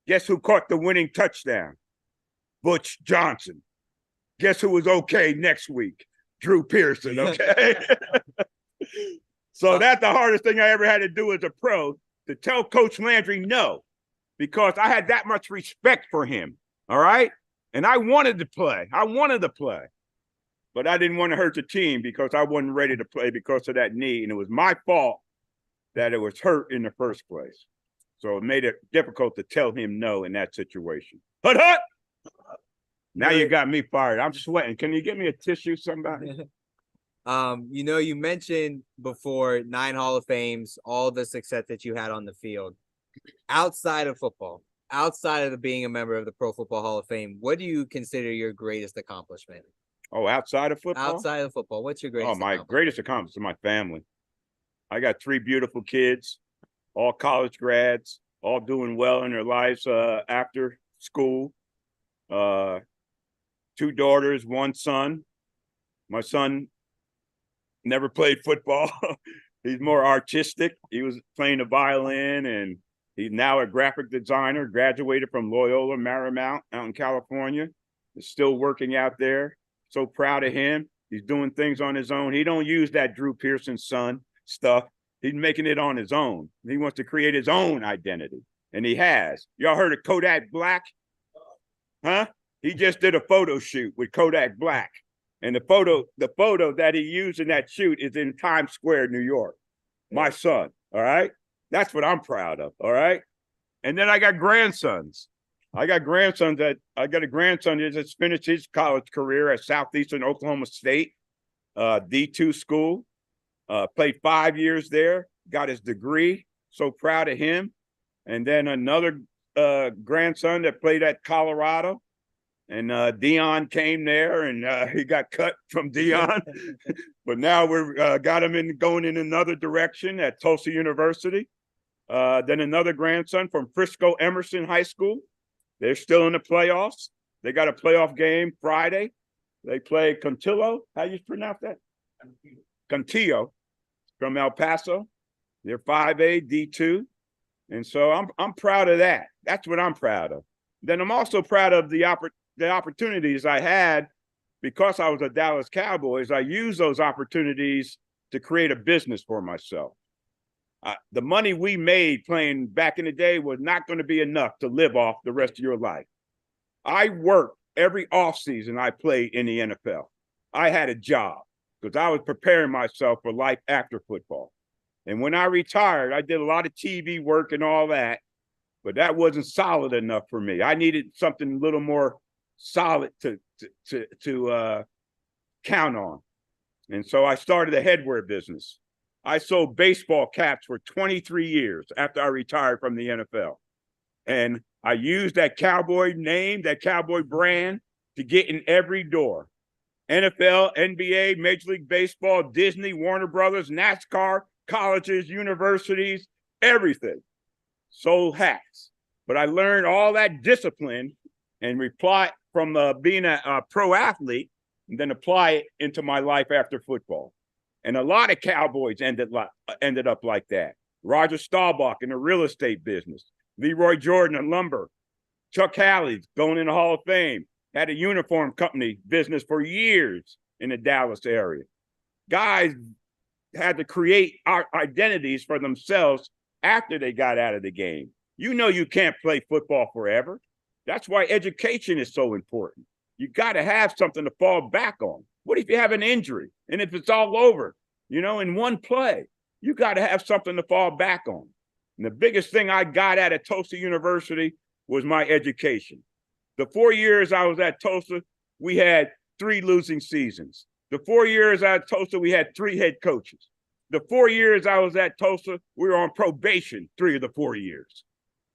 Guess who caught the winning touchdown? Butch Johnson. Guess who was okay next week? Drew Pearson, okay? So that's the hardest thing I ever had to do as a pro, to tell Coach Landry no, because I had that much respect for him, all right? And I wanted to play. But I didn't want to hurt the team because I wasn't ready to play because of that knee. And it was my fault that it was hurt in the first place. So it made it difficult to tell him no in that situation. Hut! Now you got me fired. I'm sweating. Can you give me a tissue, somebody? You know, you mentioned before 9 Hall of Fames, all the success that you had on the field. Outside of football, outside of being a member of the Pro Football Hall of Fame, what do you consider your greatest accomplishment? Oh, outside of football? Outside of football, what's your greatest accomplishment? Greatest accomplishment is my family. I got 3 beautiful kids, all college grads, all doing well in their lives after school. 2 daughters, 1 son. My son never played football, He's more artistic. He was playing the violin, and he's now a graphic designer, graduated from Loyola Marymount out in California. He's still working out there. So proud of him. He's doing things on his own. He don't use that Drew Pearson's son stuff. He's making it on his own. He wants to create his own identity, and he has. Y'all heard of Kodak Black? Huh? He just did a photo shoot with Kodak Black. And the photo that he used in that shoot is in Times Square, New York. My son, all right? That's what I'm proud of, all right? And then I got grandsons. I got a grandson that just finished his college career at Southeastern Oklahoma State, D2 school. Played 5 years there, got his degree. So proud of him. And then another grandson that played at Colorado. And Dion came there, and he got cut from Dion. But now we're got him going in another direction at Tulsa University. Then another grandson from Frisco Emerson High School. They're still in the playoffs. They got a playoff game Friday. They play Contillo. How you pronounce that? Contillo from El Paso. They're 5A, D2. And so I'm proud of that. That's what I'm proud of. Then I'm also proud of the opportunities I had because I was a Dallas Cowboys. I used those opportunities to create a business for myself. The money we made playing back in the day was not going to be enough to live off the rest of your life. I worked every offseason I played in the NFL. I had a job because I was preparing myself for life after football. And when I retired, I did a lot of TV work and all that, but that wasn't solid enough for me. I needed something a little more solid to count on. And so I started a headwear business. I sold baseball caps for 23 years after I retired from the NFL. And I used that Cowboy name, that Cowboy brand to get in every door. NFL, NBA, Major League Baseball, Disney, Warner Brothers, NASCAR, colleges, universities, everything. Sold hats. But I learned all that discipline and reply from being a pro athlete and then apply it into my life after football. And a lot of Cowboys ended up like that. Roger Staubach in the real estate business. Leroy Jordan in lumber. Chuck Halley's going in the Hall of Fame. Had a uniform company business for years in the Dallas area. Guys had to create our identities for themselves after they got out of the game. You know you can't play football forever. That's why education is so important. You got to have something to fall back on. What if you have an injury? And if it's all over, in one play, you got to have something to fall back on. And the biggest thing I got out of Tulsa University was my education. The 4 years I was at Tulsa, we had 3 losing seasons. The 4 years at Tulsa, we had 3 head coaches. The 4 years I was at Tulsa, we were on probation 3 of the 4 years.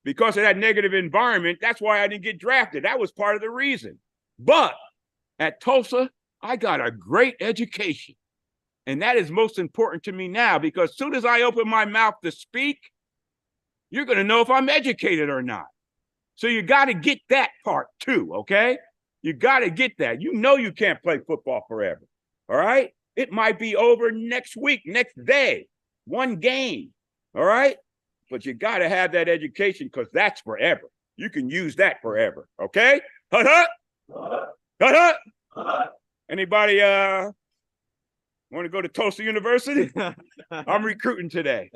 Because of that negative environment, that's why I didn't get drafted. That was part of the reason. But at Tulsa, I got a great education. And that is most important to me now, because as soon as I open my mouth to speak, you're going to know if I'm educated or not. So you got to get that part too, okay? You got to get that. You know you can't play football forever, all right? It might be over next week, next day, one game, all right? But you got to have that education because that's forever. You can use that forever, okay? Hut, hut. Hut, hut. Anybody want to go to Tulsa University? I'm recruiting today.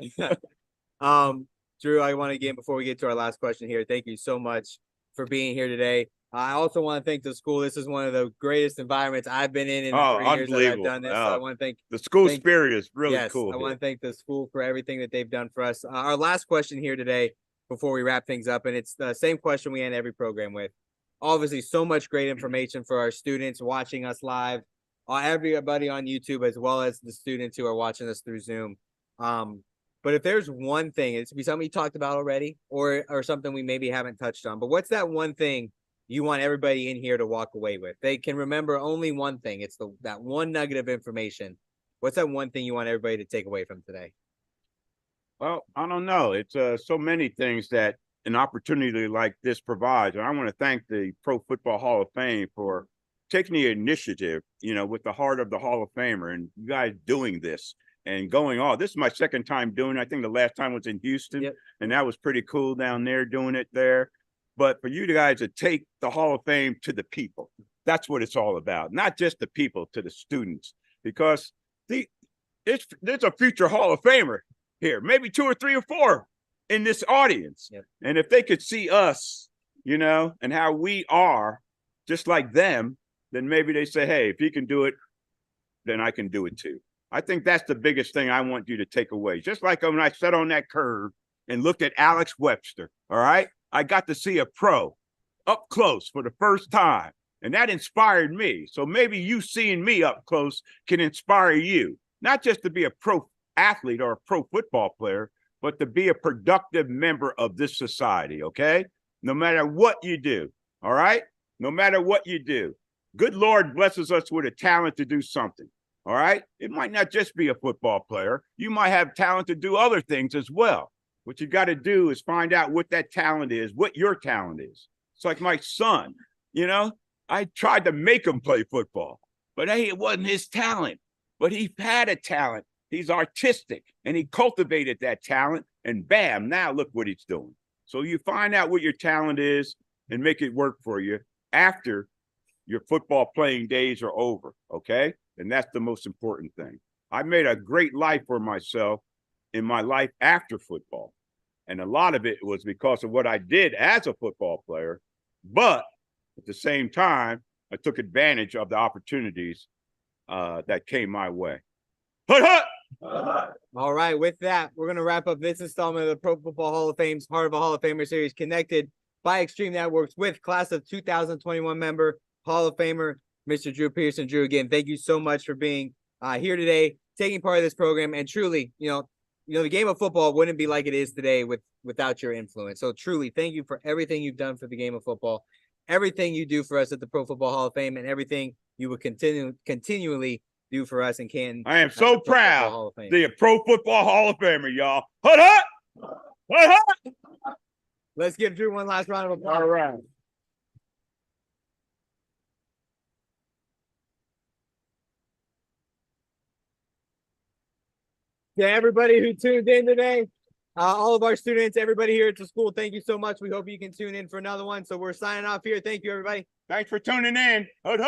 Drew, I want to again, before we get to our last question here, thank you so much for being here today. I also want to thank the school. This is one of the greatest environments I've been in the 3 years that I've done this. So I want to thank the school spirit is really cool. I want to thank the school for everything that they've done for us. Our last question here today, before we wrap things up, and it's the same question we end every program with. Obviously, so much great information for our students watching us live, everybody on YouTube, as well as the students who are watching us through Zoom. But if there's one thing, it's be something you talked about already, or something we maybe haven't touched on, but what's that one thing you want everybody in here to walk away with? They can remember only one thing. It's that one nugget of information. What's that one thing you want everybody to take away from today? Well, I don't know. It's so many things that an opportunity like this provides. And I want to thank the Pro Football Hall of Fame for taking the initiative, with the heart of the Hall of Famer and you guys doing this and going all. This is my second time doing it. I think the last time was in Houston, and that was pretty cool down there doing it there. But for you guys to take the Hall of Fame to the people, that's what it's all about. Not just the people, to the students, because there's a future Hall of Famer here, maybe 2 or 3 or 4 in this audience. And if they could see us, you know, and how we are just like them, then maybe they say, hey, if he can do it, then I can do it too. I think that's the biggest thing I want you to take away. Just like when I sat on that curve and looked at Alex Webster, all right? I got to see a pro up close for the first time, and that inspired me. So maybe you seeing me up close can inspire you, not just to be a pro athlete or a pro football player, but to be a productive member of this society, okay? No matter what you do, all right? No matter what you do. Good Lord blesses us with a talent to do something, all right? It might not just be a football player. You might have talent to do other things as well. What you got to do is find out what that talent is, what your talent is. It's like my son, you know? I tried to make him play football, but hey, it wasn't his talent. But he had a talent. He's artistic, and he cultivated that talent, and bam, now look what he's doing. So you find out what your talent is and make it work for you after your football playing days are over, okay? And that's the most important thing. I made a great life for myself in my life after football. And a lot of it was because of what I did as a football player. But at the same time, I took advantage of the opportunities that came my way. Hut, hut! All right, with that, we're going to wrap up this installment of the Pro Football Hall of Fame's Heart of a Hall of Famer series, connected by Extreme Networks with class of 2021 member, Hall of Famer, Mr. Drew Pearson. Drew, again, thank you so much for being here today, taking part of this program, and truly, you know, the game of football wouldn't be like it is today without your influence. So truly, thank you for everything you've done for the game of football, everything you do for us at the Pro Football Hall of Fame, and everything you will continually do for us in Canton. I am so proud to be a Pro Football Hall of Famer, y'all. Hut, hut! Hut, hut! Let's give Drew one last round of applause. All right. To everybody who tuned in today, all of our students, everybody here at the school, thank you so much. We hope you can tune in for another one. So we're signing off here. Thank you, everybody. Thanks for tuning in. Hut, hut!